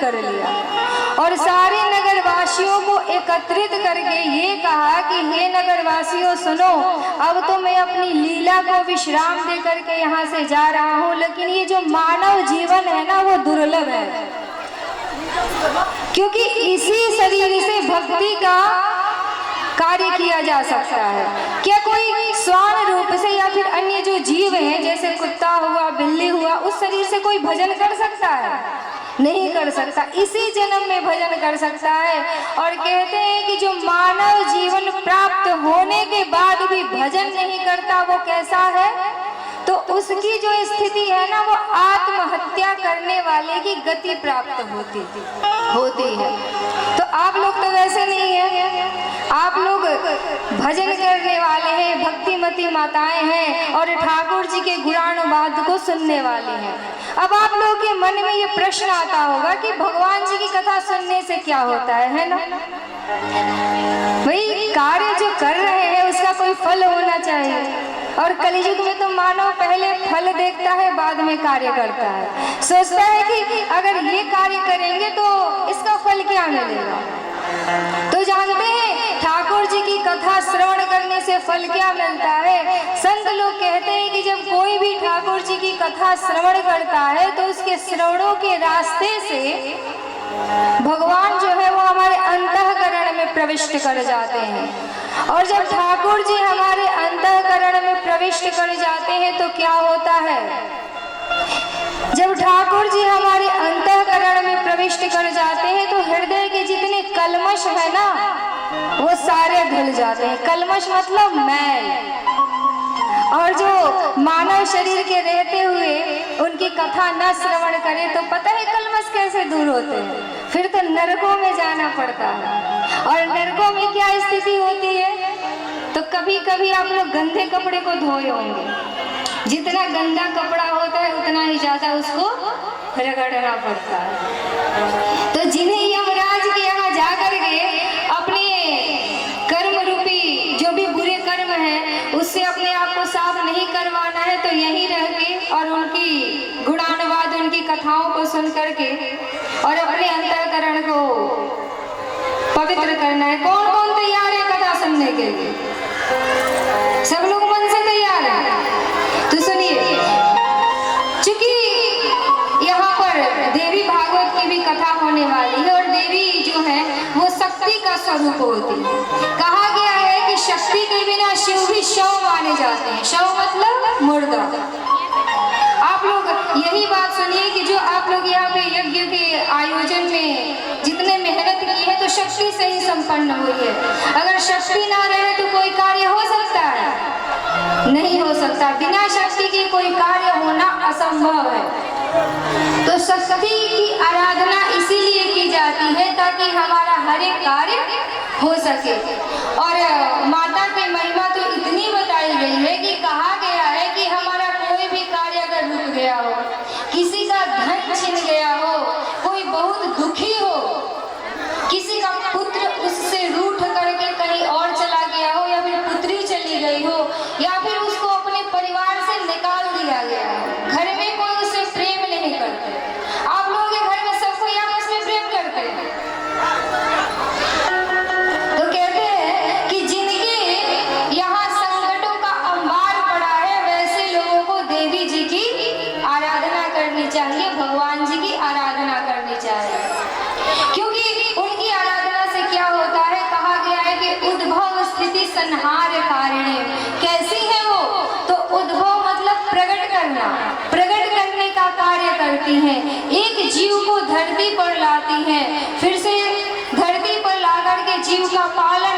कर लिया और सारे नगरवासियों को एकत्रित करके ये कहा कि हे नगरवासियों सुनो, अब तो मैं अपनी लीला को विश्राम दे करके यहाँ से जा रहा हूँ, लेकिन ये जो मानव जीवन है ना वो दुर्लभ है, क्योंकि इसी शरीर से भक्ति का कार्य किया जा सकता है। क्या कोई श्वान रूप से या फिर अन्य जो जीव हैं जैसे कुत्ता हुआ, बिल्ली हुआ, उस शरीर से कोई भजन कर सकता है? नहीं कर सकता। इसी जन्म में भजन कर सकता है। और कहते हैं कि जो मानव जीवन प्राप्त होने के बाद भी भजन नहीं करता वो कैसा है? तो उसकी जो स्थिति है ना वो आत्महत्या करने वाले की गति प्राप्त होती है। तो आप लोग तो वैसे नहीं है, आप लोग भजन करने वाले हैं, भक्तिमती माताएं हैं और ठाकुर जी के गुणानुवाद को सुनने वाली हैं। अब आप लोगों के मन में ये प्रश्न आता होगा कि भगवान जी की कथा सुनने से क्या होता है ना? भाई कार्य जो कर रहे हैं उसका कोई फल होना चाहिए, और कलियुग में तो मानव पहले फल देखता है बाद में कार्य करता है। सोचता है कि अगर ये कार्य करेंगे तो इसका फल क्या मिलेगा। तो जानते हैं ठाकुर जी की कथा श्रवण करने से फल क्या मिलता है? संत लोग कहते हैं कि जब कोई भी ठाकुर जी की कथा श्रवण करता है तो उसके श्रवणों के रास्ते से भगवान जो है वो हमारे अंतःकरण में प्रविष्ट कर जाते हैं। और जब ठाकुर जी हमारे अंतःकरण में प्रविष्ट कर जाते हैं तो क्या होता है? जब ठाकुर जी हमारे अंतःकरण में प्रविष्ट कर जाते हैं तो हृदय के जितने कल्मश है ना वो सारे धुल जाते हैं। कल्मश मतलब मैल। और जो मानव शरीर के रहते हुए उनकी कथा न श्रवण करे तो पता है कल्मश कैसे दूर होते हैं? फिर तो नरकों में जाना पड़ता है। और नरकों में क्या स्थिति होती है? तो कभी कभी आप लोग गंदे कपड़े को धोए होंगे, जितना गंदा कपड़ा होता है उतना ही ज्यादा उसको रगड़ना पड़ता है। तो जिन्हें यमराज के यहाँ जाकर के अपने कर्म रूपी जो भी बुरे कर्म है उससे अपने आप को साफ नहीं करवाना है तो यहीं रह के और उनकी गुणानुवाद, उनकी कथाओं को सुन करके और अपने अंतःकरण को पवित्र करना है। कौन कौन तैयार है कथा सुनने के लिए? सब लोग मन से तैयार है? तो सुनिए, चूंकि यहाँ पर देवी भागवत की भी कथा होने वाली है और देवी जो है वो शक्ति का स्वरूप होती है। कहा गया है कि शक्ति के बिना शिव भी शव माने जाते हैं। शव मतलब मुर्दा। आप लोग यही बात सुनिए कि जो आप लोग यहाँ पे यज्ञ के आयोजन में जितने मेहनत की है तो शक्ति से ही संपन्न हुई है। अगर शक्ति ना रहे तो कोई कार्य हो सकता है? नहीं हो सकता। बिना शक्ति के कोई कार्य होना असंभव है। तो शक्ति की आराधना इसीलिए की जाती है ताकि हमारा हर एक कार्य हो सके। और माता की महिमा तो इतनी बताई गई है कि कहा गया है कि हमारा कोई भी कार्य अगर रुक गया हो, किसी का धन छिन गया हो, कोई बहुत दुखी हो, किसी का पुत्र उससे रूठ करके कहीं और चला गया हो, या फिर पुत्री चली गई हो, या फिर उसको अपने परिवार से निकाल दिया गया हो, घर में कोई उससे प्रेम नहीं करते। आप लोगों के घर में सब कोई आपस में प्रेम करते हैं। तो कहते हैं कि जिनके यहाँ संकटों का अंबार पड़ा है वैसे लोगों को देवी जी की आराधना करनी चाहिए, भगवान जी की आराधना करनी चाहिए। क्योंकि उनकी आराधना से क्या होता है? कहा गया है कि उद्भव स्थिति संहार कारिणे। कैसी है वो? तो उद्भव मतलब प्रकट करना, प्रकट करने का कार्य करती हैं। एक जीव को धरती पर लाती हैं, फिर से धरती पर लाकर के जीव का पालन